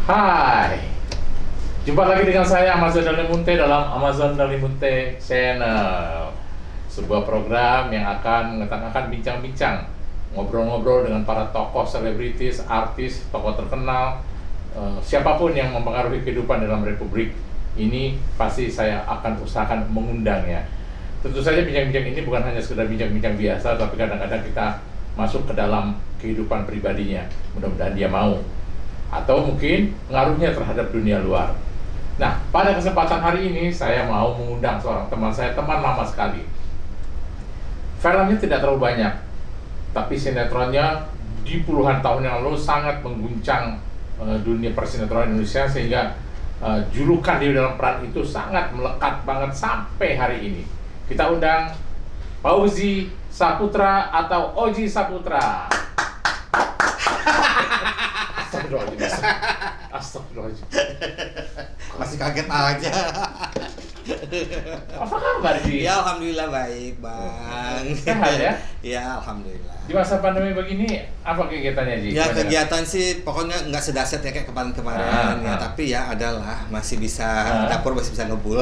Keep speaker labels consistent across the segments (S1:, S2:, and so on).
S1: Hai, jumpa lagi dengan saya Amazon Dalimunte dalam Amazon Dalimunte Channel. Sebuah program yang akan bincang-bincang, ngobrol-ngobrol dengan para tokoh selebritis, artis, tokoh terkenal, siapapun yang mempengaruhi kehidupan dalam Republik ini pasti saya akan usahakan mengundangnya. Tentu saja bincang-bincang ini bukan hanya sekedar bincang-bincang biasa, tapi kadang-kadang kita masuk ke dalam kehidupan pribadinya. Mudah-mudahan dia mau. Atau mungkin pengaruhnya terhadap dunia luar. Nah, pada kesempatan hari ini saya mau mengundang seorang teman saya, teman lama sekali. Filmnya tidak terlalu banyak, tapi sinetronnya di puluhan tahun yang lalu sangat mengguncang dunia persinetron Indonesia, sehingga julukan dia dalam peran itu sangat melekat banget sampai hari ini. Kita undang Fauzi Saputra atau Oji Saputra. Astagfirullahaladzim.
S2: Masih kaget aja.
S1: Apa kabar Ji?
S2: Ya alhamdulillah baik bang.
S1: Sehat ya?
S2: Ya alhamdulillah.
S1: Di masa pandemi begini apa kegiatannya Ji?
S2: Ya kegiatan sih pokoknya nggak sedahsyat ya kayak kemarin-kemarin ya. Tapi ya adalah masih bisa dapur masih bisa ngebul.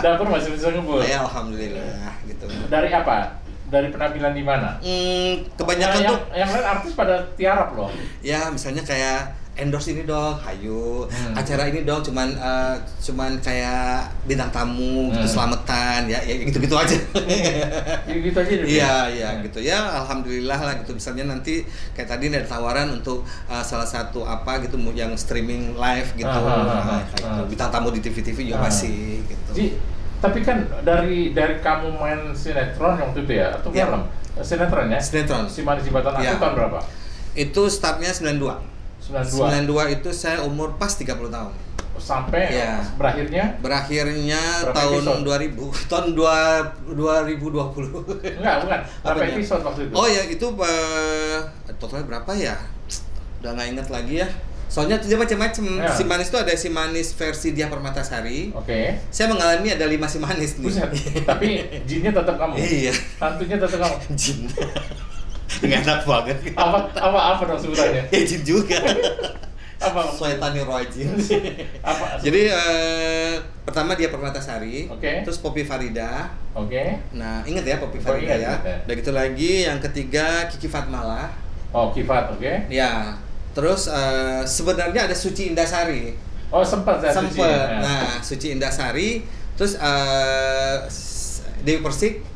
S1: Dapur masih bisa ngebul?
S2: Ya alhamdulillah gitu.
S1: Dari apa? Dari penampilan di mana?
S2: Kebanyakan tuh
S1: yang lain artis pada tiarap loh.
S2: ya misalnya kayak endorse ini dong, hayu, acara ini dong, cuman kayak bintang tamu gitu, selamatan ya gitu-gitu aja.
S1: Gitu aja deh.
S2: Iya gitu ya, alhamdulillah lah gitu. Misalnya nanti kayak tadi ada tawaran untuk salah satu apa gitu yang streaming live gitu, gitu. Bintang tamu di TV-TV juga masih gitu.
S1: Ji, tapi kan dari kamu main sinetron yang waktu itu ya, atau
S2: Ya.
S1: film? Sinetron ya?
S2: Sinetron.
S1: Si Manis Jembatan Aku
S2: Ya.
S1: tahun berapa?
S2: Itu startnya 92.
S1: 92.
S2: 92 itu saya umur pas 30 tahun.
S1: Sampai
S2: Ya.
S1: Berakhirnya
S2: Berakhirnya
S1: berapa
S2: tahun
S1: episode?
S2: 2000, tahun 2020.
S1: Enggak, bukan. Berapa
S2: Apanya?
S1: episode waktu itu?
S2: Oh ya itu totalnya berapa ya? Udah nggak inget lagi ya. Soalnya itu dia macam-macam.
S1: Ya.
S2: Si Manis itu ada Si Manis versi Diah Permatasari.
S1: Oke.
S2: Saya mengalami ada 5 Si Manis nih.
S1: Buset. Tapi jinnya tetap kamu.
S2: Iya.
S1: Hantunya tetap kamu.
S2: Jin. Nggak enak banget.
S1: Apa dong sebutannya?
S2: Ya jin juga.
S1: Apa?
S2: Syaitani rajim.
S1: Apa?
S2: Jadi pertama Diah Permatasari,
S1: Oke.
S2: terus Poppy Farida.
S1: Oke.
S2: Nah, inget ya Poppy
S1: Oh,
S2: Farida
S1: ingat,
S2: ya.
S1: ingat.
S2: Udah gitu lagi yang ketiga Kiki Fatmala.
S1: Oh, Kifat, oke.
S2: Ya. Terus sebenarnya ada Suci Indasari.
S1: Oh, sempat ya Suci.
S2: Sempet.
S1: Ya.
S2: Nah, Suci Indasari, terus Dewi Persik.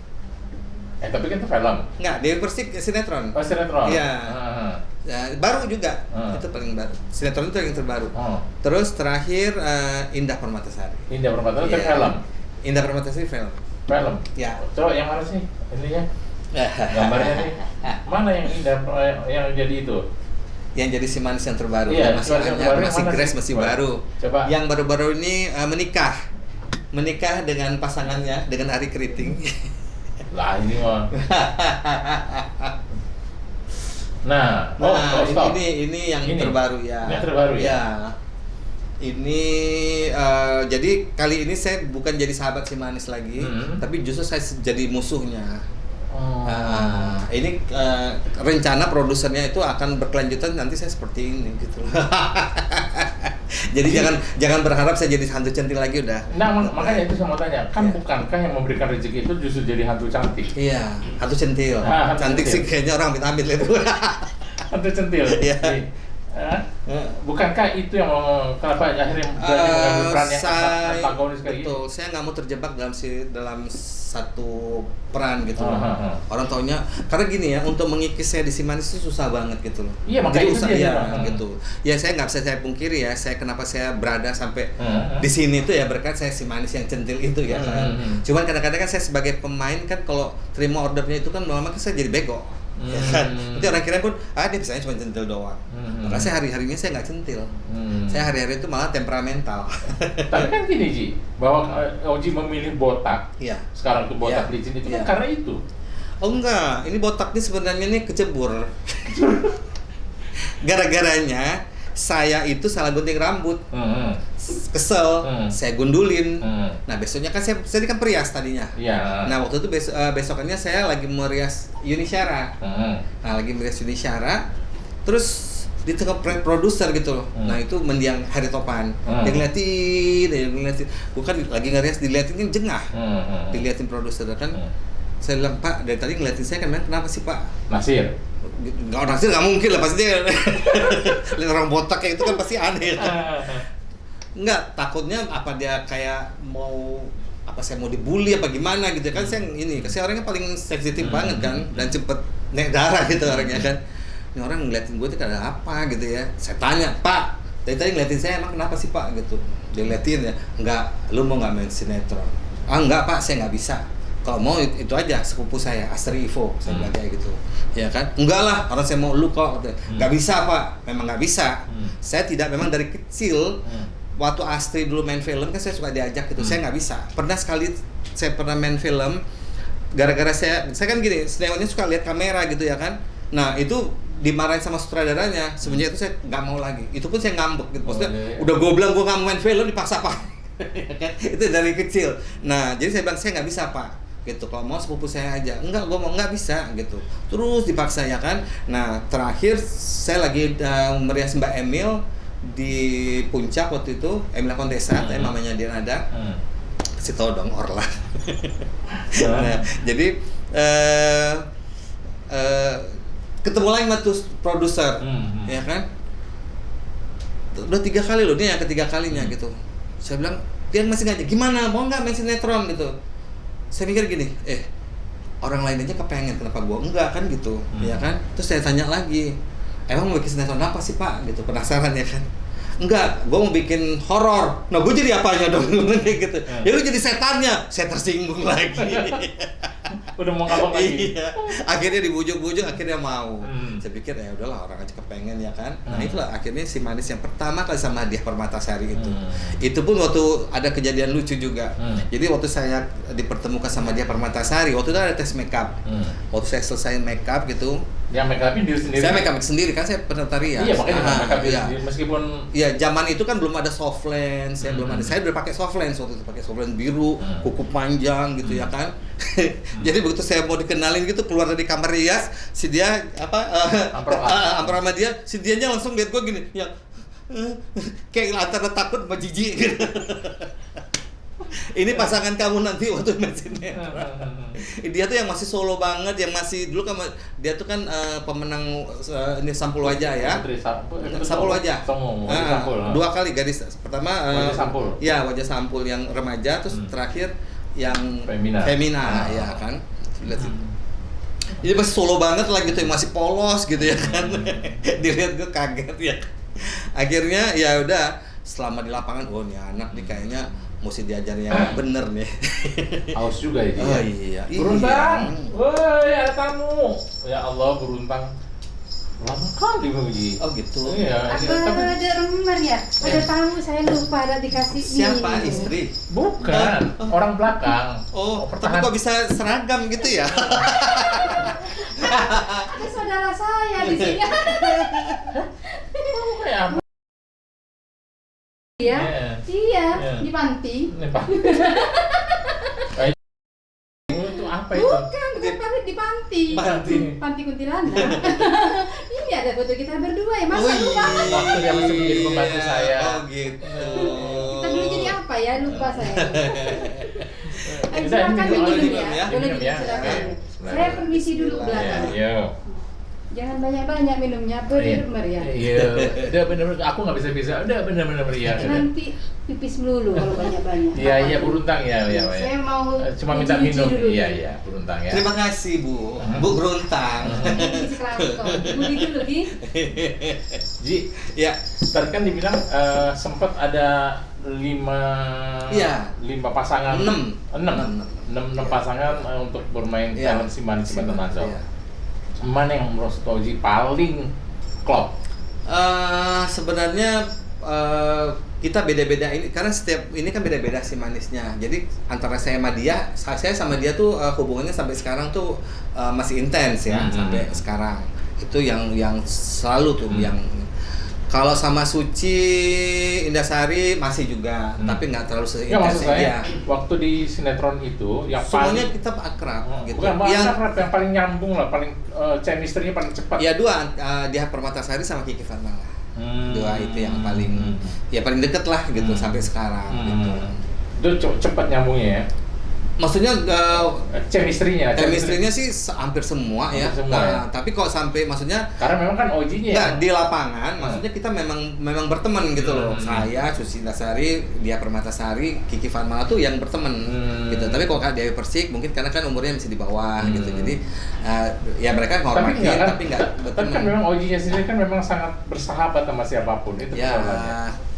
S1: Tapi kan itu film.
S2: Enggak, Dewi Persik sinetron.
S1: Oh, sinetron.
S2: Iya.
S1: Ah.
S2: Ya, baru juga.
S1: Ah.
S2: Itu paling baru. Sinetron itu yang terbaru.
S1: Oh.
S2: Terus terakhir Indah Permatasari.
S1: Indah Permatasari itu
S2: Iya.
S1: film.
S2: Indah Permatasari film.
S1: Film.
S2: Ya.
S1: Coba yang mana sih ininya? Gambarnya nih. Mana yang Indah yang jadi itu?
S2: Yang jadi Si Manis yang terbaru.
S1: Iya,
S2: masih
S1: yang
S2: banyak,
S1: terbaru
S2: masih
S1: mana
S2: Grace
S1: sih?
S2: masih
S1: Coba.
S2: baru.
S1: Coba.
S2: Yang baru-baru ini menikah dengan pasangannya dengan Ari Keriting.
S1: Lah ini mah. Nah, stop.
S2: ini yang
S1: Ini?
S2: terbaru ya.
S1: Yang terbaru ya?
S2: Ya. Ini jadi kali ini saya bukan jadi sahabat Si Manis lagi, tapi justru saya jadi musuhnya.
S1: Oh.
S2: Nah, ini rencana produsernya itu akan berkelanjutan nanti saya seperti ini gitu. Jadi jangan berharap saya jadi hantu centil lagi udah.
S1: Nah, makanya itu saya mau tanya, kan
S2: Ya.
S1: bukankah yang memberikan rezeki itu justru jadi hantu cantik?
S2: Iya, hantu centil.
S1: Hantu
S2: Cantik
S1: centil.
S2: sih kayaknya orang amit-amit itu.
S1: Hantu centil.
S2: Iya.
S1: Bukankah itu yang kenapa akhirnya berani mengambil peran yang
S2: saya
S1: antagonis kayak gitu?
S2: betul, saya nggak mau terjebak dalam satu peran gitu. Orang taunya karena gini ya, untuk mengikis saya di Si Manis itu susah banget gitu loh.
S1: Iya, makanya
S2: Jadi
S1: itu
S2: usah
S1: dia,
S2: ya
S1: Bang.
S2: gitu. Ya saya nggak bisa saya pungkiri ya, kenapa saya berada sampai di sini tuh ya berkat saya Si Manis yang centil itu ya kan. Cuman kadang-kadang kan saya sebagai pemain kan kalau terima ordernya itu kan lama-lama kan saya jadi bego. Ya kan? Nanti orang kira pun, dia bisanya cuma centil doang. Maka saya hari-harinya saya nggak centil. Saya hari-hari itu malah temperamental.
S1: Tapi kan gini Ji, bahwa Oji memilih botak,
S2: Iya.
S1: sekarang tuh botak
S2: Iya.
S1: licin itu kan
S2: Iya.
S1: karena itu.
S2: Oh enggak, ini botak ini sebenarnya ini kecebur. Gara-garanya saya itu salah gunting rambut. Kesel, saya gundulin. Nah besoknya kan saya kan perias tadinya.
S1: Iya.
S2: Nah waktu itu besokannya saya lagi merias Yuni Syara. Nah lagi merias Yuni Syara, terus Dia tengah produser gitu loh. Nah itu mendiang Hari Topan. Dia ngeliatin. Gue kan lagi ngerias, diliatin kan jengah. Diliatin produser kan. Saya bilang, Pak, dari tadi ngeliatin saya kan, kenapa sih Pak?
S1: Nasir?
S2: Nasir nggak mungkin lah, pasti dia lihat orang botak kayak itu kan pasti aneh. Enggak, takutnya apa dia kayak mau apa saya mau dibully apa gimana gitu kan. Saya orangnya paling sensitif banget kan, dan cepet naik darah gitu orangnya kan. Ini orang ngeliatin gue tuh ada apa gitu ya. Saya tanya, Pak, dari tadi ngeliatin saya emang kenapa sih Pak gitu. Dia ngeliatin ya, enggak, lu mau nggak main sinetron? Enggak Pak, saya nggak bisa. Kalau mau itu aja, sepupu saya, Astri Ivo, saya bilang kayak gitu. Ya kan? Enggak lah, orang saya mau lu kok. Nggak bisa Pak, memang nggak bisa. Saya tidak, memang dari kecil, waktu Astri dulu main film kan saya suka diajak gitu, saya nggak bisa. Pernah sekali saya pernah main film, gara-gara saya kan gini, senewannya suka lihat kamera gitu ya kan. Nah itu dimarahin sama sutradaranya, semenjak itu saya nggak mau lagi. Itu pun saya ngambek gitu, maksudnya udah gue bilang gue nggak mau main film dipaksa Pak. Itu dari kecil. Nah jadi saya bilang saya nggak bisa Pak, gitu. Kalau mau sepupu saya aja, enggak, gue mau nggak bisa gitu. Terus dipaksa ya kan. Nah terakhir saya lagi merias Mbak Emil di Puncak waktu itu, Emil Kontesa, namanya dia ada. Si tau dong Orla. Nah jadi ketemu lagi sama tuh produser, ya kan? Udah 3 kali loh, dia yang ketiga kalinya gitu. Saya bilang, dia masih ngajak, gimana? Mau nggak main sinetron gitu? Saya mikir gini, orang lain aja kepengen, kenapa gua enggak kan gitu, ya kan? Terus saya tanya lagi, emang mau bikin sinetron apa sih Pak? Gitu, penasaran ya kan? Enggak, gue mau bikin horor. Nah, gue jadi apanya dong? Kayak gitu. Ya lu jadi setannya. Saya tersinggung lagi.
S1: Udah mau ngabok lagi.
S2: Iya. Akhirnya dibujuk-bujuk, akhirnya mau. Saya pikir ya udahlah, orang aja kepengen ya kan. Nah, itulah akhirnya si Manis yang pertama kali sama Hadiah Permatasari itu. Itu pun waktu ada kejadian lucu juga. Jadi waktu saya dipertemukan sama Hadiah Permatasari, waktu itu ada tes makeup. Waktu saya selesai makeup gitu,
S1: yang make upin diri sendiri?
S2: Saya make up sendiri kan, saya pernah tarian.
S1: Iya, makanya make up diri sendiri, meskipun...
S2: Iya, zaman itu kan belum ada soft lens, belum ada. Saya udah pakai soft lens waktu itu, pakai soft lens biru, kuku panjang gitu ya kan. Jadi begitu saya mau dikenalin gitu, keluar dari kamar rias, si dia ampro sama dia, si dianya langsung lihat gue gini, yang kayak antara takut sama jijik gitu. Ini pasangan kamu nanti waktu main sinetron. Dia tuh yang masih solo banget, yang masih dulu kan dia tuh kan pemenang ini Sampul Wajah ya. Sampul Wajah. Dua kali gadis. Pertama
S1: Wajah Sampul.
S2: Ya, Wajah Sampul yang remaja, terus terakhir yang Femina ya kan. Jadi masih solo banget lah gitu, masih polos gitu ya kan. Dilihat gue kaget ya. Akhirnya ya udah, selama di lapangan, oh nih anak nih kayaknya mesti diajar yang bener nih.
S1: Haus juga ya.
S2: Oh iya.
S1: Beruntang. Woi, ada tamu. Ya Allah, beruntang. Lama kali Muji.
S2: Oh gitu.
S1: Iya.
S3: Apa ada rumah ya? Ada tamu, saya lupa ada dikasih
S2: siapa
S3: ini.
S2: Istri?
S1: Bukan, orang belakang.
S2: Oh, tapi kok bisa seragam gitu ya?
S3: Ada saudara saya di sini.
S1: Oh, kayak apa?
S3: Iya, iya, di panti.
S1: Ini Pak. Itu apa itu?
S3: Bukan di panti. Panti kuntilanak. Ini ada foto kita berdua ya, masa lupa?
S1: Waktu dia masih menjadi pembantu saya.
S2: Oh gitu.
S3: Kita dulu jadi apa ya? Lupa saya.
S1: Kita
S3: Silakan
S1: minum
S3: minum
S1: dulu
S3: ya. Boleh
S1: minum ya.
S3: silakan.
S1: Oke.
S3: Saya permisi dulu belakang.
S1: Iya.
S3: Jangan banyak-banyak minumnya, bermeriah.
S1: Iya, udah bener-bener aku nggak bisa. Udah bener-bener meriah.
S3: Nanti pipis melulu kalau banyak-banyak.
S1: Iya, beruntang ya.
S3: Saya mau
S1: cuma minta
S3: nyuci
S1: minum.
S3: dulu.
S1: Iya, beruntang ya.
S2: Terima kasih Bu. Bu beruntang.
S3: Ini sekelangkong. Budi dulu, Gi.
S1: Ji,
S2: Ya.
S1: tadi kan dibilang sempat ada 5 pasangan. 6 pasangan untuk bermain film Si Manis Jembatan Ancol. Mana yang menurut Toji paling klop?
S2: Sebenarnya kita beda-beda ini karena setiap ini kan beda-beda si manisnya. Jadi antara saya sama dia tuh hubungannya sampai sekarang tuh masih intens ya sampai sekarang. Itu yang selalu tuh yang Kalau sama Suci Indasari masih juga, tapi nggak terlalu
S1: Ya maksud
S2: seintens
S1: saya,
S2: dia.
S1: waktu di sinetron itu yang
S2: Semuanya
S1: paling
S2: kita akrab gitu.
S1: bukan yang paling nyambung lah, paling chemistry-nya paling cepat.
S2: Ya dua, Diah Permatasari sama Kiki Fatmala. Dua itu yang paling paling deket lah gitu sampai sekarang gitu.
S1: Itu cepat nyambungnya ya.
S2: Maksudnya
S1: Chemistry-nya
S2: sih hampir semua ya.
S1: Hampir semua, ya.
S2: Tapi kok sampai maksudnya
S1: karena memang kan OG-nya
S2: enggak di lapangan, maksudnya kita memang berteman gitu loh. Saya, Susi Indasari, Diah Permatasari, Kiki Fatmala tuh yang berteman gitu. Tapi kalau Kak Dewi Persik mungkin karena kan umurnya masih di bawah gitu. Jadi ya mereka menghormati tapi enggak berteman.
S1: Tapi kan memang OG-nya sendiri kan memang sangat bersahabat sama siapapun itu
S2: ya.
S1: persoalannya.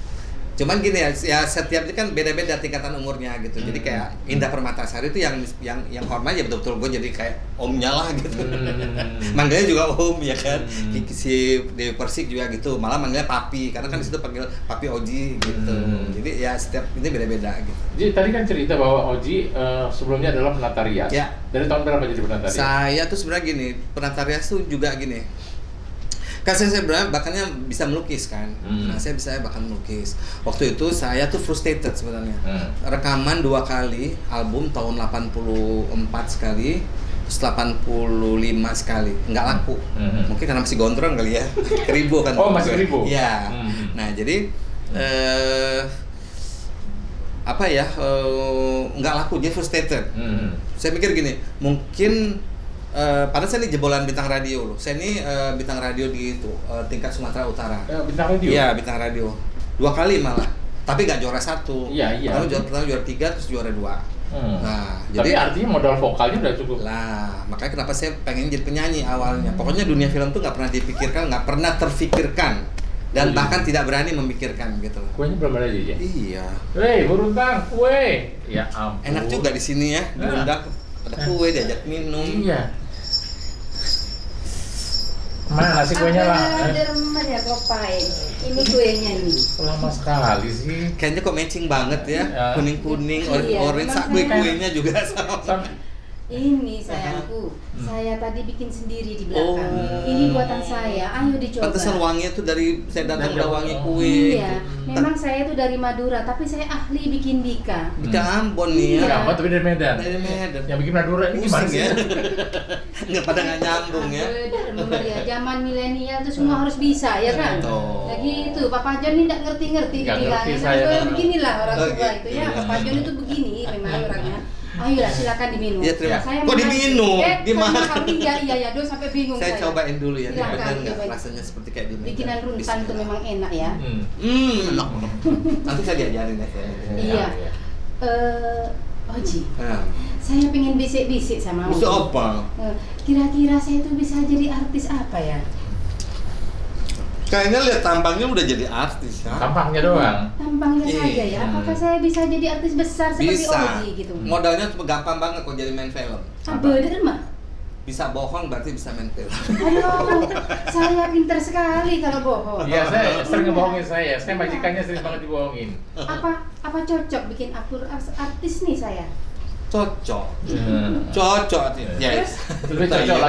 S2: Cuman gini ya setiap itu kan beda-beda tingkatan umurnya gitu. Jadi kayak Indah Permatasari itu yang hormat ya betul-betul gue jadi kayak omnya lah gitu. Manggilnya juga om ya kan. Si Dewi Persik juga gitu. Malah manggilnya papi karena kan di situ panggil papi Oji gitu. Jadi ya setiap ini beda-beda gitu.
S1: Jadi tadi kan cerita bahwa Oji sebelumnya adalah penata rias.
S2: Ya.
S1: Dari tahun berapa jadi penata rias?
S2: Saya tuh sebenarnya gini, penata rias tuh juga gini. Kan saya sebenarnya bakannya bisa melukis kan. Nah, saya bisa bahkan melukis. Waktu itu saya tuh frustrated sebenarnya. Rekaman 2 kali, album tahun 84 sekali, terus 85 sekali. Nggak laku. Mungkin karena masih gondrong kali ya. Keribu kan.
S1: Oh, masih keribu.
S2: Iya. Nah, jadi nggak laku, jadi frustrated. Saya mikir gini, mungkin padahal saya ini jebolan bintang radio loh. Saya ini bintang radio di tingkat Sumatera Utara.
S1: Bintang radio?
S2: Iya, bintang radio. 2 kali malah. Tapi nggak juara 1.
S1: Iya.
S2: Pertama juara 3, terus juara 2. Nah,
S1: tapi
S2: jadi
S1: artinya modal vokalnya udah cukup.
S2: lah, makanya kenapa saya pengen jadi penyanyi awalnya. Pokoknya dunia film tuh nggak pernah dipikirkan, nggak pernah terfikirkan. Dan bahkan tidak berani memikirkan gitu.
S1: Kuenya belum ada aja ya?
S2: Iya.
S1: Hei, Buruntang, kue! Ya ampun.
S2: Enak juga di sini ya, diundang ada kue, diajak minum.
S1: Iya. Mana nasi kuenya lah?
S3: Ada rumah ya Gopain. Ini kuenya ini.
S1: Lama sekali sih.
S2: Kayaknya kok matching banget ya, kuning-kuning,
S3: Iya,
S2: orange,
S3: emang
S2: kuenya juga sama.
S3: Ini sayangku, saya tadi bikin sendiri di belakang. Ini buatan saya, ayo dicoba.
S2: Pantesan wanginya tuh dari saya datang udah wangi kue.
S3: Iya, memang saya itu dari Madura, tapi saya ahli bikin bika.
S2: Bika Ambon nih
S3: Iya.
S2: ya.
S1: Apa tapi dari Medan?
S2: Dari Medan.
S1: Yang bikin Madura ini gimana
S2: Pusing
S1: sih?
S2: ya? Nggak pada nggak nyambung ya.
S3: Bener ya, zaman milenial itu semua harus bisa ya kan?
S2: Betul.
S3: Ya gitu, Papa John ini nggak ngerti-ngerti
S1: Nggak ngerti
S3: dibilangnya.
S1: saya.
S3: Nah, beginilah orang
S2: Oh,
S3: tua
S2: gitu.
S3: itu ya, Papa John itu begini memang orangnya. Ayolah silakan diminum.
S2: Iya, terima
S3: Saya
S2: Kok diminum?
S3: Gimana? Iya, Dua sampai bingung
S2: Saya cobain dulu ya,
S3: Silakan,
S2: benar nggak
S3: cobain.
S2: rasanya seperti kayak di Medan.
S3: Bikinan Runtan itu memang enak ya.
S2: Enak. Nanti saya diajarin ya.
S3: Iya. Oji,
S2: Nah,
S3: saya pengen bisik-bisik sama
S2: bisa
S3: Oji.
S2: apa?
S3: Kira-kira saya itu bisa jadi artis apa ya?
S2: Kayaknya lihat tampangnya udah jadi artis ya.
S1: Tampangnya doang.
S3: Tampangnya
S2: Iya.
S3: saja ya. Apakah saya bisa jadi artis besar seperti
S2: Bisa.
S3: Oji gitu?
S2: Modalnya cuma gampang banget kok jadi main film.
S3: Bener mah.
S2: Bisa bohong berarti bisa main film.
S3: Aduh, saya pinter sekali kalau bohong.
S1: Iya, saya sering ngebohongin saya. Saya majikannya sering banget dibohongin.
S3: Apa cocok bikin aktor artis nih saya?
S2: Cocok. Cocok ya.
S3: Terus
S1: Lebih cocok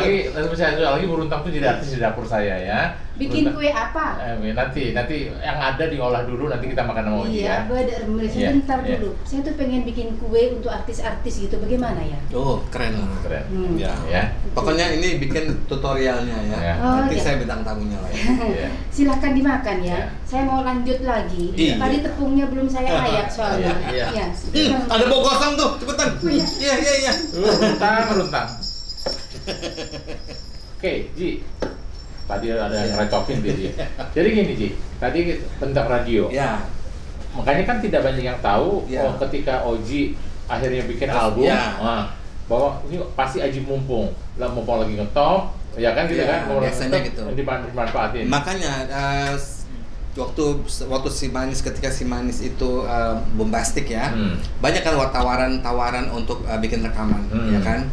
S1: lagi Buruntang tuh jadi artis di dapur saya ya.
S3: bikin
S1: Buruntang-
S3: kue apa?
S1: Nanti yang ada diolah dulu, nanti kita makan sama Oji ya.
S3: Iya, bener.
S1: Iya,
S3: Sebentar
S1: iya.
S3: dulu. Saya tuh pengen bikin kue untuk artis-artis gitu. Bagaimana ya?
S2: Oh, keren lah.
S1: Keren.
S2: Ya.
S1: Ya.
S2: Pokoknya ini bikin tutorialnya ya.
S1: Ya.
S3: Oh,
S2: Nanti
S3: iya.
S2: saya bintang tamunya lah ya.
S1: Iya.
S3: Silahkan dimakan ya.
S1: Ya.
S3: Saya mau lanjut lagi.
S2: Iya.
S3: Tadi tepungnya belum saya ayak soalnya.
S1: Iya,
S3: Iya.
S2: Ada bau kosong tuh, cepetan.
S3: Iya.
S2: Iya.
S1: Runtang. Oke, Ji. Tadi ada yang recokin dia, Ji. Jadi gini, Ji. Tadi tentang radio.
S2: Ya.
S1: Makanya kan tidak banyak yang tahu
S2: Ya.
S1: ketika Oji akhirnya bikin album,
S2: Ya.
S1: bahwa ini pasti Aji mumpung lagi ngetop, ya kan gitu
S2: Ya,
S1: kan, mau
S2: biasanya
S1: ngetop,
S2: gitu.
S1: dimanfaatin.
S2: Makanya waktu ketika si Manis itu bombastik ya, banyak kan tawaran untuk bikin rekaman, ya kan?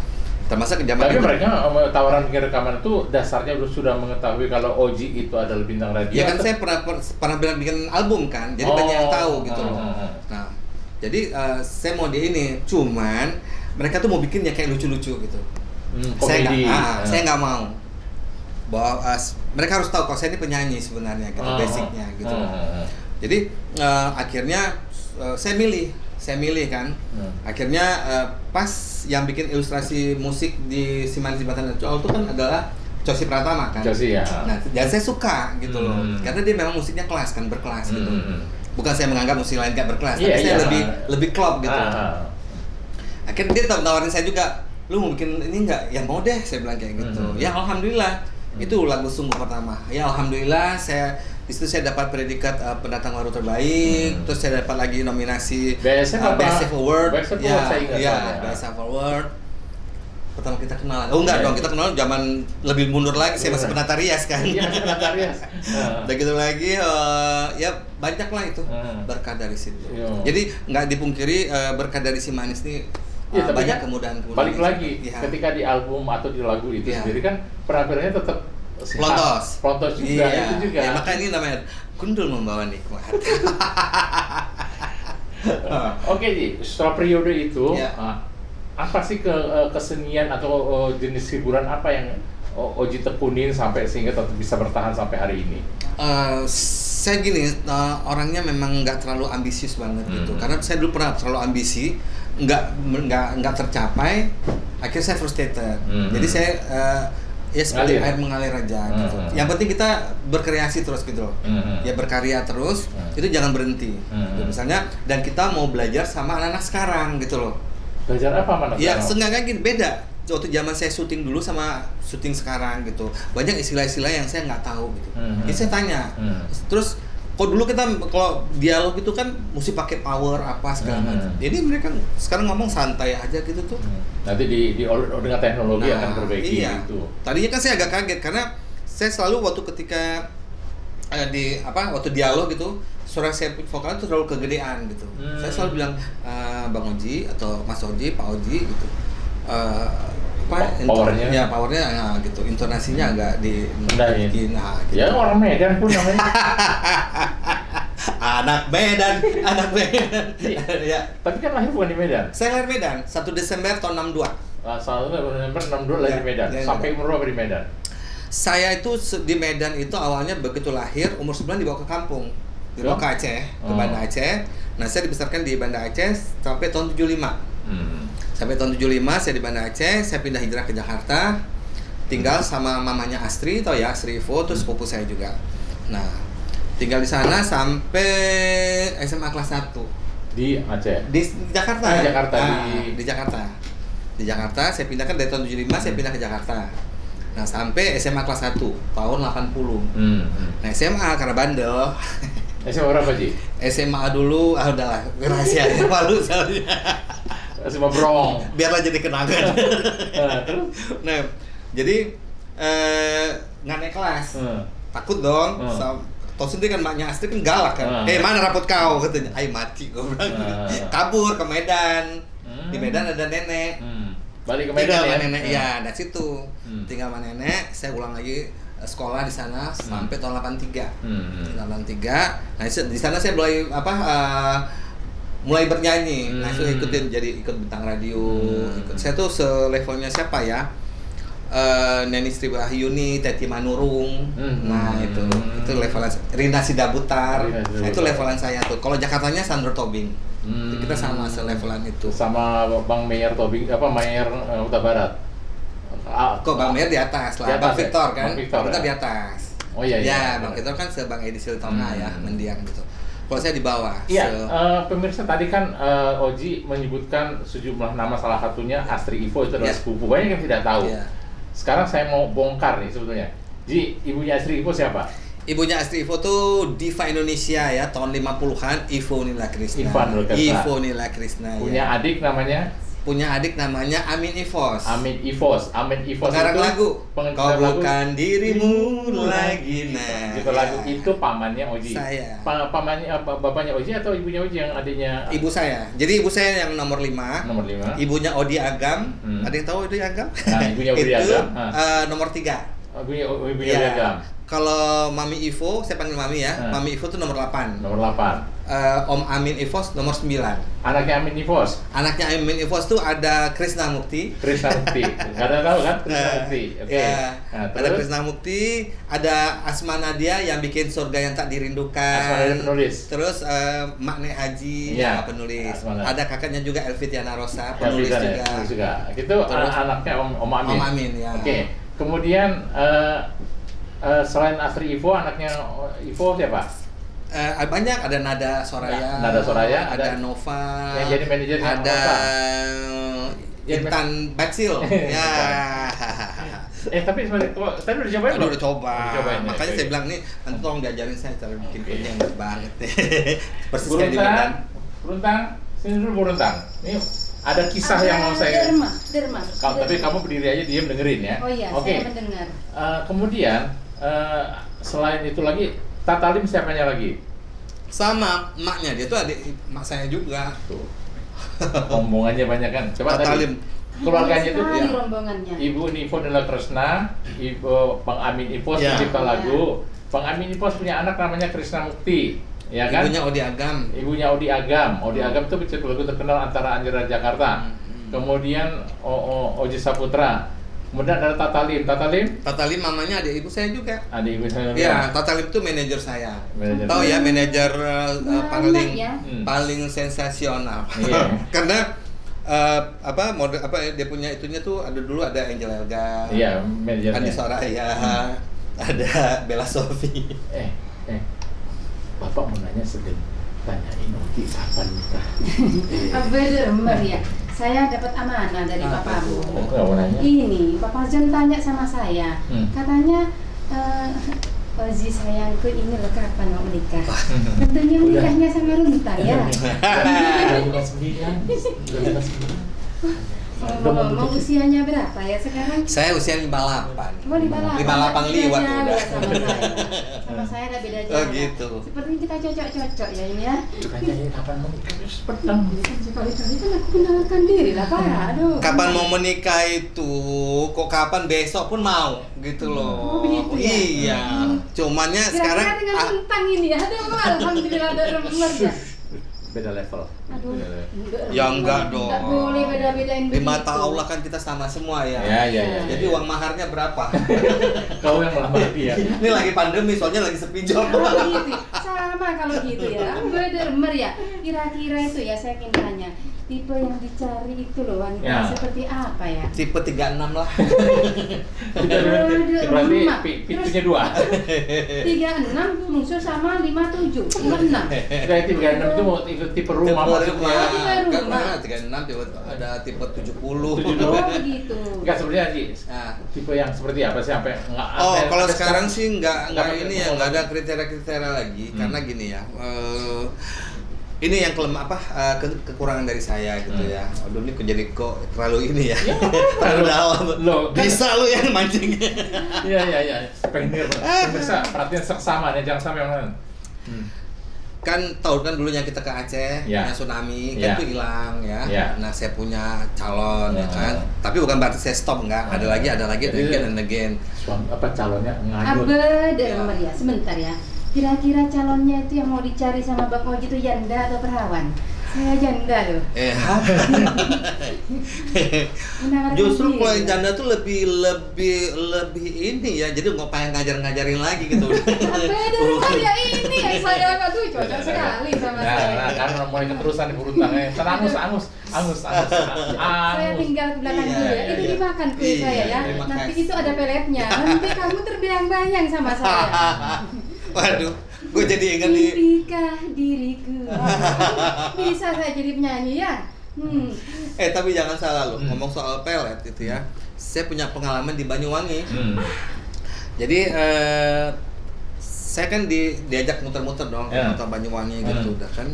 S2: Termasuk zaman
S1: Tapi
S2: itu.
S1: mereka tawaran bikin rekaman itu dasarnya sudah mengetahui kalau Oji itu adalah bintang radio.
S2: Ya kan saya pernah bilang bikin album kan, jadi banyak yang tahu gitu loh. Nah, jadi saya mau di ini, cuman mereka tuh mau bikinnya kayak lucu-lucu gitu. Saya
S1: Komedi.
S2: nggak mau. bahwa mereka harus tahu kalau saya ini penyanyi sebenarnya gitu, basicnya gitu. Jadi akhirnya saya milih kan. Akhirnya pas yang bikin ilustrasi musik di Si Manis Jembatan Ancol itu kan adalah Cosi Pratama kan.
S1: Cosi ya.
S2: Nah, dan saya suka gitu loh. Karena dia memang musiknya kelas kan, berkelas gitu. Bukan saya menganggap musik lain gak berkelas, tapi saya lebih klop gitu. Akhirnya dia tawarin saya juga, lu mau bikin ini enggak? Ya mau deh, saya bilang kayak gitu. Ya alhamdulillah. Itu lagu sungguh pertama. Ya alhamdulillah di situ saya dapat predikat pendatang baru terbaik, terus saya dapat lagi nominasi
S1: Best
S2: Award.
S1: Saya ingat.
S2: Best Award. Pertama kita kenal. Oh enggak dong, kita kenal zaman lebih mundur lagi, saya masih penata rias kan.
S1: Iya, penata rias.
S2: Udah gitu lagi ya banyak lah itu berkah dari situ. Jadi nggak dipungkiri berkah dari Si Manis nih banyak kemudahan-kemudahan.
S1: Balik lagi ketika di album atau di lagu itu sendiri kan penampilannya tetap Plontos juga, itu juga.
S2: Ya, maka ini namanya Gundul Membawa Nikmat.
S1: Oke, Ji, setelah periode itu apa sih kesenian atau jenis hiburan apa yang Oji tekunin sampai sehingga tetap bisa bertahan sampai hari ini?
S2: Saya gini, orangnya memang nggak terlalu ambisius banget gitu. Karena saya dulu pernah terlalu ambisi, nggak tercapai, akhirnya saya frustrated. Jadi saya ya seperti air mengalir aja gitu. Yang penting kita berkreasi terus gitu loh. Ya berkarya terus, itu jangan berhenti. Gitu. Misalnya, dan kita mau belajar sama anak-anak sekarang gitu loh.
S1: Belajar apa mana?
S2: Ya, seenggaknya gini, beda. Waktu zaman saya syuting dulu sama syuting sekarang gitu. Banyak istilah-istilah yang saya nggak tahu gitu. Jadi saya tanya. Terus kalau dulu kita kalau dialog itu kan mesti pakai power apa segala macam. Jadi mereka sekarang ngomong santai aja gitu tuh.
S1: Nanti dengan teknologi akan perbaiki itu.
S2: Tadinya kan saya agak kaget karena saya selalu waktu ketika waktu dialog gitu suara saya vokal itu terlalu kegedean gitu. Saya selalu bilang Bang Oji atau Mas Oji, Pak Oji gitu.
S1: Powernya
S2: gitu, intonasinya agak
S1: rendahin.
S2: Gitu.
S1: Ya orang Medan pun namanya.
S2: anak Medan. Ya.
S1: Tapi kan lahir bukan di Medan.
S2: Saya lahir Medan, 1 Desember tahun 62.
S1: 1 Desember 62 lahir di Medan. Sampai umur berapa di Medan?
S2: Saya itu di Medan itu awalnya begitu lahir umur 9 dibawa ke kampung. Dibawa ke Aceh, ke Banda Aceh. Nah, saya dibesarkan di Banda Aceh sampai tahun 75. Sampai tahun 75 saya di Banda Aceh, saya pindah hijrah ke Jakarta. Tinggal sama mamanya Astri, tau ya, Astri Ivo, terus sepupu saya juga. Nah, tinggal di sana sampai SMA kelas 1.
S1: Di Aceh?
S2: Di Jakarta. Di Jakarta. Di Jakarta, saya pindahkan dari tahun 75, saya pindah ke Jakarta. Nah, sampai SMA kelas 1, tahun 80. Nah, SMA karena bandel.
S1: SMA berapa, Ji?
S2: SMA dulu, udahlah, rahasia malu soalnya.
S1: SMA Brong.
S2: Biarlah jadi kenangan. Nah, jadi nggak naik kelas. Takut dong. Tahu sendiri kan maknya Astri kan galak kan. Mana rapot kau katanya. Ayo mati gue bilang. Kabur ke Medan. Di Medan ada nenek.
S1: Balik ke Medan
S2: tinggal nenek ya, dari situ. Tinggal sama nenek, saya ulang lagi sekolah di sana sampai tahun 83. Tahun 83. Nah, di sana saya mulai bernyanyi. Nah, itu ikut bintang radio. Saya tuh selevelnya siapa ya? Neni Sri Wahyuni, Teti Manurung. Nah, itu levelan Rina Sidabutar. Nah, itu levelan saya tuh. Kalau Jakartanya Sandro Tobing. Kita sama selevelan itu.
S1: Sama Bang Mayer Tobing, Mayer Huta Barat.
S2: Kok Bang Mayer di atas lah. Bang Victor kan? Kita di atas.
S1: Oh iya.
S2: Ya, Bang Victor kan sebang Edi Siltonga ya, mendiang gitu. Kalau saya di bawah.
S1: Iya, pemirsa tadi kan Oji menyebutkan sejumlah nama, salah satunya Astri Ivo, itu adalah sepupu. Banyak yang tidak tahu. Sekarang saya mau bongkar nih sebetulnya. Ji, ibunya Astri Ivo siapa?
S2: Ibunya Astri Ivo tuh diva Indonesia ya, tahun 50-an, Ivo Nila Krishna. Ivo Nila Krishna.
S1: Punya adik namanya?
S2: Punya adik namanya Amin Ivos.
S1: Amin Ivos
S2: pengarang lagu. Kau bukan dirimu lagi.
S1: Nah, itu lagu itu pamannya Oji.
S2: Saya.
S1: Pamannya bapaknya Oji atau ibunya Oji yang adiknya?
S2: Ibu saya. Jadi ibu saya yang nomor 5. Ibunya Odi Agam. Ada yang tahu Odi Agam?
S1: Nah, ibunya Odi Agam.
S2: Nomor 3.
S1: Ibunya Odi Agam.
S2: Kalau Mami Ivo, saya panggil Mami ya. Mami Ivo tuh nomor 8.
S1: Nomor 8.
S2: Om Amin Ivos nomor 9.
S1: Anaknya Amin Ivos.
S2: Anaknya Amin Ivos tuh ada Krisna Mukti.
S1: Krisna Mukti. Nggak ada tahu kan Krisna Mukti. Oke.
S2: Ya,
S1: Nah,
S2: ada
S1: terus
S2: Krisna Mukti, ada Asma Nadia yang bikin Surga yang Tak Dirindukan.
S1: Asma Nadia penulis.
S2: Terus Mak Nek Haji
S1: Iya,
S2: penulis.
S1: Asma Nadia.
S2: Ada kakaknya juga Elvitiana Rosa
S1: Ya,
S2: penulis
S1: bisa,
S2: juga.
S1: penulis juga. Itu
S2: Terus,
S1: anaknya Om Amin.
S2: Om Amin, ya.
S1: Oke. Kemudian selain Astri Ivo, anaknya Ivo siapa?
S2: Banyak, ada Nada Soraya,
S1: Nada Soraya,
S2: ada
S1: ada
S2: Nova,
S1: yang jadi manajernya
S2: ada
S1: Jadi
S2: Intan Batsil, ya.
S1: Tapi sebenarnya tadi udah cobain
S2: Aduh,
S1: belum?
S2: udah coba.
S1: Udah cobain, ya.
S2: Makanya
S1: Oke.
S2: saya bilang nih, nanti tolong diajarin saya cara bikin
S1: Oke.
S2: kuenya yang enak banget nih. Persis kayak di Medan.
S1: Buruntang, Buruntang, sini dulu Buruntang. Ini ada kisah yang mau saya.
S3: Derma.
S1: Tapi kamu berdiri aja diam dengerin ya.
S3: Oh iya,
S1: Oke.
S3: saya mendengar.
S1: Kemudian selain itu lagi, Tatalim siapanya lagi?
S2: Sama emaknya, dia tuh adik emak saya juga.
S1: Tuh. Rombongannya banyak kan. Coba
S2: Tatalim.
S1: tadi keluarganya itu
S3: Sekali
S2: ya.
S3: rombongannya.
S1: Ibu Nivo Nela Kresna, Ibu Bang Amin Ipos
S2: Ya.
S1: pencipta lagu. Bang Amin Ipos punya anak namanya Krisna Mukti, ya kan?
S2: Ibunya Odi Agam.
S1: Ibunya Odi Agam. Odi Agam itu pencipta lagu terkenal antara Anjera Jakarta. Kemudian Oji Saputra. Kemudian ada Tatalim.
S2: Tatalim mamanya adik ibu saya juga.
S1: Ada ibu saya.
S2: Iya, Tatalim itu manajer saya.
S1: Manajer.
S2: Tahu ya, manajer paling
S3: ya.
S2: paling sensasional.
S1: Iya.
S2: Karena dia punya itunya tuh dulu ada Angel Elga.
S1: Iya, manajernya.
S2: Andi Soraya, ada Bella Sophie.
S1: Bapak mau nanya sedang tanyain Oki kapan nikah?
S3: Bener ya. Saya dapat amanah dari papamu.
S1: Aku nggak mau nanya.
S3: Ini, Papa John tanya sama saya. Katanya, Ozi sayangku ini loh kapan mau menikah? Tentunya menikahnya sama Runtang ya.
S1: Udah bukan 9.
S3: Ngomong usianya berapa ya sekarang?
S2: Saya usia 58.
S3: Mau di balapan.
S2: 58 liwat
S3: Beda
S2: udah.
S3: sama saya. Sama saya ada beda jauh.
S2: Oh gitu.
S3: Sepertinya kita cocok-cocok ya ini ya.
S1: Tanya kapan mau nikah? Pedang.
S3: Sekali-kali kan aku kenalkan diri lah Pak. Aduh.
S2: Kapan mau menikah itu? Kok kapan besok pun mau gitu loh.
S3: Oh, begitu ya?
S2: Iya. Cumannya
S3: Kira-kira
S2: sekarang
S3: dengan Runtang ini ya. Aduh, alhamdulillah ada remer ya.
S1: Beda level.
S3: Aduh.
S2: Ya enggak dong.
S3: Enggak boleh beda-bedain
S2: di
S3: begitu.
S2: mata Allah kan kita sama semua ya.
S1: Ya.
S2: Jadi uang maharnya berapa?
S1: Kau yang melamar dia.
S2: Ini lagi pandemi soalnya lagi sepi job.
S3: Oh, gitu. Sama kalau gitu ya. Bener ya. Kira-kira itu ya saya ingin tanya. Tipe yang dicari itu loh wanita
S1: Ya.
S3: seperti apa ya?
S2: Tipe 36 lah.
S1: Berarti pintunya 2.
S3: 36 musuh sama 57. 56.
S1: Berarti 36 itu mau tipe rumah maksudnya.
S3: Tipe
S2: Kan
S3: rumah.
S2: 36 tipe ada tipe 70.
S3: Oh begitu.
S1: Enggak sebenarnya Ji.
S2: Nah.
S1: Tipe yang seperti apa sih sampai enggak
S2: Oh,
S1: ada-
S2: kalau
S1: ada
S2: sekarang sih nggak
S1: nggak
S2: ini ya, nggak ada kriteria-kriteria lagi karena gini ya. Ini yang kekurangan dari saya gitu ya. Aduh ini kok terlalu ini ya. Terlalu dalam.
S1: Loh, kan-
S2: Bisa lu yang mancing.
S1: Iya. Pengen pemirsa perhatian seksama nih jangan sampai orang.
S2: Kan tahu kan dulunya kita ke Aceh,
S1: Ya.
S2: punya tsunami,
S1: Ya.
S2: kan itu hilang ya.
S1: Ya.
S2: Nah, saya punya calon ya
S1: Ya.
S2: kan. Tapi bukan berarti saya stop enggak. Ada lagi,
S1: Jadi-
S2: again and again.
S1: Suami calonnya ngajur.
S3: Bener ya. Sebentar ya. Kira-kira calonnya itu yang mau dicari sama Bang Oji itu janda atau perawan? Saya janda loh. Menawarkan
S2: Justru
S3: diri.
S2: kalau yang janda tuh lebih ini ya. Jadi nggak pengen ngajarin lagi gitu.
S3: Bener ya ini yang saya aduh cocok sekali sama saya.
S1: Nah, kan mulai keterusan di Buruntang. Angus.
S3: Saya tinggal ke belakang
S2: Iya,
S3: dulu ya.
S1: iya,
S3: Itu
S1: iya.
S3: dimakan kue
S2: Iya,
S3: saya ya.
S2: terima
S3: Nanti
S2: kasih.
S3: itu ada peletnya. Nanti kamu terbayang-bayang sama saya.
S2: Waduh, gue jadi ingat nih.
S3: Impinkah diriku? Bisa saya jadi penyanyi ya?
S2: Tapi jangan salah loh, ngomong soal pelet gitu ya. Saya punya pengalaman di Banyuwangi. Jadi saya kan diajak muter-muter dong ke
S1: Ya.
S2: kota Banyuwangi gitu udah kan.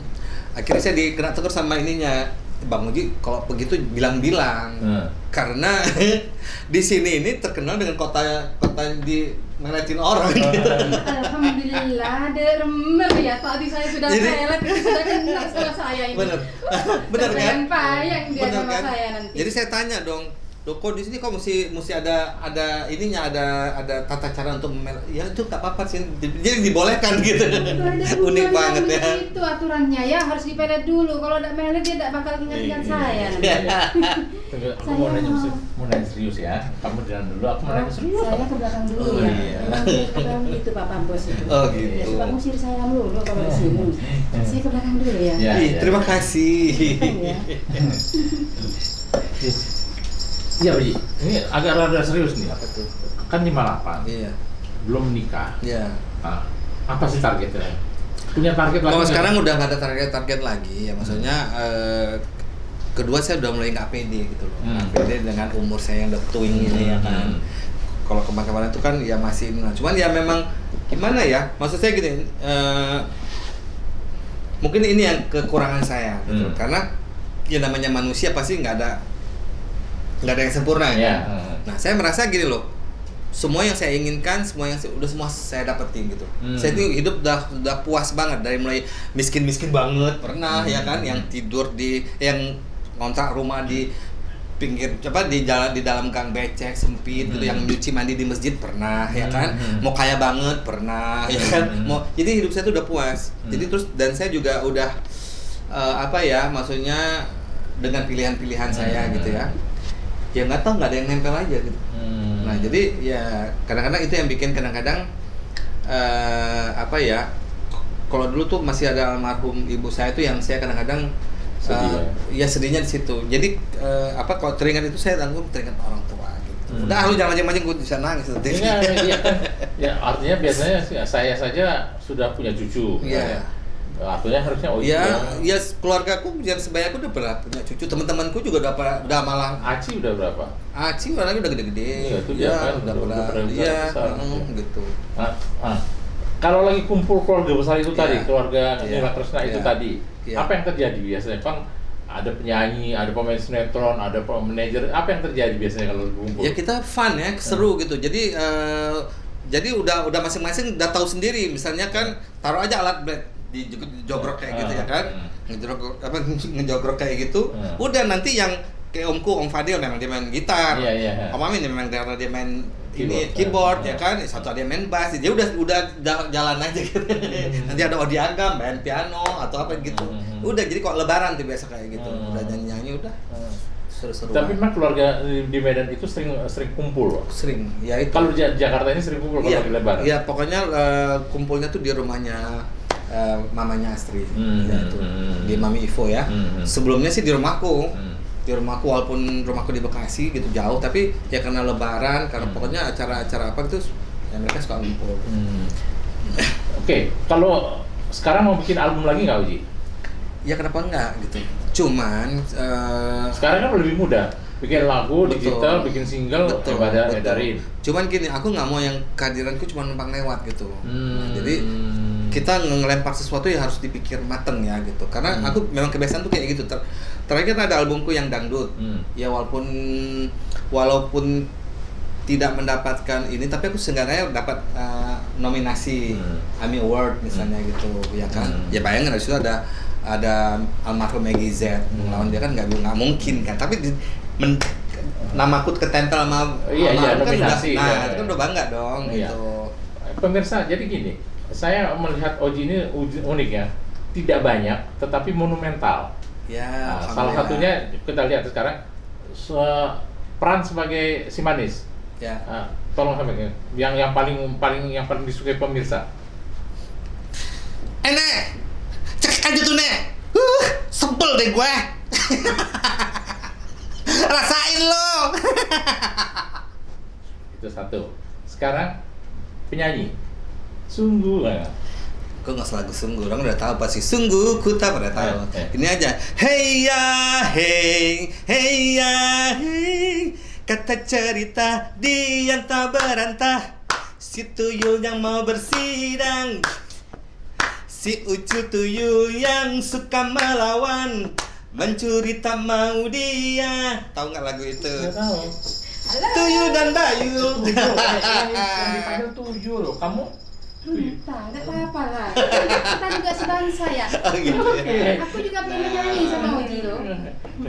S2: Akhirnya saya kena tegur sama ininya. Bang Uji kalau begitu bilang-bilang. Karena di sini ini terkenal dengan kota di meletin orang gitu.
S3: Alhamdulillah, dermer ya. Tadi saya sudah
S2: Jadi-
S3: pelet, sudah kenal sama saya ini.
S2: Bener kan?
S3: Bayang dia
S2: Bener
S3: sama
S2: kan?
S3: saya nanti.
S2: Jadi saya tanya dong, Loh, kok di sini kok mesti ada ininya, ada tata cara untuk ya itu nggak apa-apa sih, jadi dibolehkan gitu. Unik banget ya.
S3: Itu aturannya ya, harus dipelet dulu. Kalau tidak melet dia tidak bakal ingat-ingat saya.
S1: Tunggu, aku mau nanya serius ya. Kamu jalan dulu, aku mau nanya serius.
S3: Saya ke belakang dulu
S2: Oh,
S3: ya.
S2: iya.
S3: Memang itu Pak Bos itu.
S2: Oh,
S3: Ya,
S2: gitu.
S3: suka ngusir saya dulu kalau di sini. Saya ke belakang dulu ya.
S1: Ya.
S2: Ih, terima kasih.
S3: Ya.
S1: Iya, Bi. Ini agak rada serius nih.
S2: Apa tuh?
S1: Kan 58.
S2: Iya.
S1: Belum nikah.
S2: Iya.
S1: Nah, apa sih targetnya? Punya target lagi?
S2: Kalau
S1: nggak?
S2: sekarang udah nggak ada target lagi ya, maksudnya kedua saya udah mulai nggak pede gitu loh. Nggak pede dengan umur saya yang udah tuing ini ya kan. Kalau kemarin itu kan ya masih ini lah. Cuman ya memang gimana ya? Maksud saya gini, mungkin ini yang kekurangan saya gitu. Karena ya namanya manusia pasti nggak ada yang sempurna ya. Nah, saya merasa gini loh. Semua yang saya inginkan, semua saya dapetin gitu. Saya itu hidup udah puas banget, dari mulai miskin banget pernah ya kan, yang tidur yang ngontrak rumah di pinggir di dalam gang becek sempit gitu, yang nyuci mandi di masjid pernah ya kan, mau kaya banget pernah ya kan, jadi hidup saya tuh udah puas. Jadi terus dan saya juga udah maksudnya dengan pilihan-pilihan saya gitu ya nggak tahu, nggak ada yang nempel aja gitu. Nah jadi ya kadang-kadang itu yang bikin kadang-kadang kalau dulu tuh masih ada almarhum ibu saya tuh yang saya kadang-kadang ya sedihnya di situ. Jadi kalau teringat itu saya teringat orang tua gitu. Udah lu jangan macam-macam, gue bisa nangis nanti.
S1: Ya artinya biasanya saya saja sudah punya cucu.
S2: Iya.
S1: Artinya harusnya
S2: ya keluargaku yang sebayaku udah pernah punya cucu, teman-temanku juga udah malah.
S1: Aci udah berapa?
S2: Aci orangnya udah gede-gede.
S1: Iya, itu dia kan
S2: udah
S1: besar.
S2: Gitu.
S1: Kalau lagi kumpul keluarga besar itu tadi, keluarga
S2: Iya.
S1: Nila Kresna itu tadi,
S2: Iya.
S1: apa yang terjadi biasanya? Kan ada penyanyi, ada pemain sinetron, ada manajer, apa yang terjadi biasanya kalau kumpul?
S2: Ya kita fun ya, seru gitu. Jadi udah masing-masing udah tahu sendiri. Misalnya kan taruh aja alat blade dijogrok kayak gitu ya kan, ngejogrok kayak gitu. Udah nanti yang kayak Om Fadil memang dia main gitar, Om Amin memang karena dia main keyboard ya kan, satu ada yang main bass, dia udah jalan aja gitu. Nanti ada Odi Agam main piano atau apa gitu. Udah jadi kok lebaran tuh biasa kayak gitu, udah nyanyi udah seru-seru.
S1: Tapi memang keluarga di Medan itu sering kumpul loh.
S2: Sering, ya itu.
S1: Kalau Jakarta ini sering kumpul kalau lagi lebaran.
S2: Iya, pokoknya kumpulnya tuh di rumahnya mamanya Astri, yaitu di Mami Ivo ya. Sebelumnya sih di rumahku. Di rumahku, walaupun rumahku di Bekasi gitu jauh, tapi ya karena lebaran, karena pokoknya acara-acara apa gitu ya mereka suka ngumpul.
S1: Oke, kalau sekarang mau bikin album lagi nggak Uji?
S2: Ya kenapa enggak gitu. Cuman
S1: sekarang kan lebih mudah. Bikin lagu, digital, bikin single, edarin.
S2: Cuman gini, aku nggak mau yang kehadiranku cuma numpang lewat gitu. Nah, jadi kita ngelempar sesuatu yang harus dipikir mateng ya gitu. Karena aku memang kebiasaan tuh kayak gitu. Terakhir kan ada albumku yang dangdut. Ya walaupun tidak mendapatkan ini, tapi aku seenggaknya dapat nominasi AMI Award misalnya gitu, ya kan? Ya bayangin di situ ada almarhum Maggie Z, melawan dia kan nggak mungkin kan, tapi namaku ketempel sama
S1: nominasi.
S2: Kan itu kan udah bangga dong gitu.
S1: Pemirsa, jadi gini, saya melihat Oji ini unik ya, tidak banyak tetapi monumental.
S2: Ya,
S1: salah satunya kita lihat sekarang peran sebagai si manis.
S2: Ya.
S1: Tolong sampaikan yang paling disukai pemirsa.
S2: Nek, cek aja tuh Nek. Sebel deh gue. Rasain lo.
S1: Itu satu. Sekarang penyanyi. Sungguh lah.
S2: Gue nggak lagu sungguh, orang udah tahu pasti sungguh ku tak pada tahu. Ini aja. Hey ya hey, hey ya hey. Kata cerita di yang tak berantah, si tuyul yang mau bersidang, si ucu tuyul yang suka melawan, mencuri tak mau dia. Tahu nggak lagu itu?
S1: Nggak tahu.
S2: Tuyul dan bayul.
S1: Yang dipanggil tuyul loh. Kamu
S3: Runtah, nggak apa-apa lah. Kita juga sebangsa ya.
S2: Oh, gitu ya.
S3: Aku juga pengen menyanyi sama Oji loh.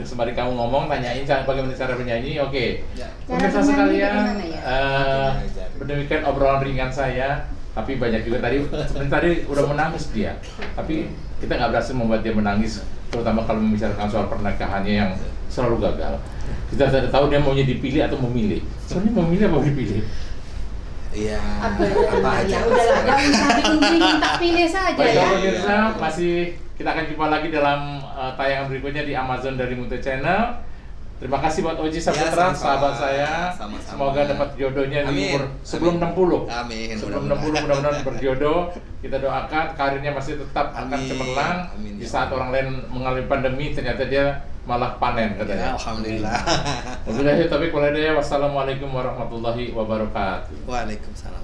S1: Sembari kamu ngomong, tanyain bagaimana cara bernyanyi. Oke.
S2: Ya.
S1: Pemirsa
S3: Cara bernyanyi
S1: sekalian,
S3: bagaimana ya?
S1: demikian obrolan ringan saya. Tapi banyak juga sebenarnya tadi udah menangis dia. Tapi kita nggak berhasil membuat dia menangis, terutama kalau membicarakan soal pernikahannya yang selalu gagal. Kita tidak tahu dia maunya dipilih atau memilih. Sebenarnya memilih apa dipilih?
S2: Iya.
S3: Apa ya? Udahlah, nggak usah bingung-bingung, tak pilih saja
S1: Baik,
S3: ya.
S1: pemirsa, kita akan jumpa lagi dalam tayangan berikutnya di Amazon dari Munte Channel. Terima kasih buat Oji Saputra,
S2: sama-sama.
S1: sahabat saya.
S2: Sama-sama.
S1: Semoga dapat jodohnya di
S2: Amin.
S1: umur sebelum 60.
S2: Amin.
S1: Sebelum 60 mudah-mudahan berjodoh. Kita doakan karirnya masih tetap akan
S2: Amin.
S1: cemerlang.
S2: Amin.
S1: Di saat orang lain mengalami pandemi, ternyata dia malah panen katanya.
S2: Alhamdulillah.
S1: Wabillahi taufiq wal hidayah. Wassalamualaikum warahmatullahi wabarakatuh.
S2: Waalaikumsalam.